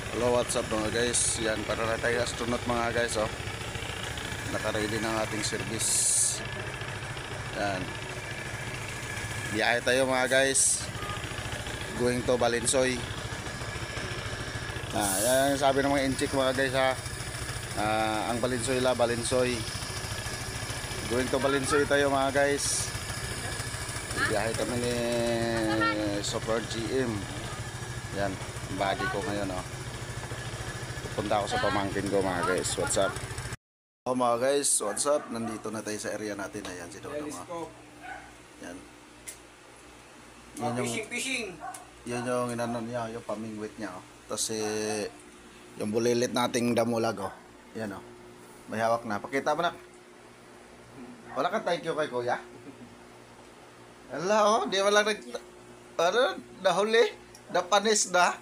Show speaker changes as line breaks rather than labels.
Hello, what's up mga guys? Yan, para na tayo astronaut mga guys, oh. Naka-ready ng ating service. Yan. Biyahe tayo mga guys. Going to Balinsoy. Yan yung sabi ng mga inchik mga guys, ha. Ang Balinsoy la, Balinsoy. Going to Balinsoy tayo mga guys. Biyahe kami ni Super GM. Yan, bagi ko ngayon, oh. Punta ako sa pamangkin ko mga guys. What's up? Oh mga guys, what's up? Nandito na tayo sa area natin. Ayan si Dodong. Yan.
Fishing.
Yan yung inanon niya, yung pamingwit niya. Oh. Tapos yung bulilit nating damulag. Oh. Yan oh. May hawak na. Pakita mo na. Wala kang thank you kay kuya? Ala oh, di mo lang nahuli. Napanis na.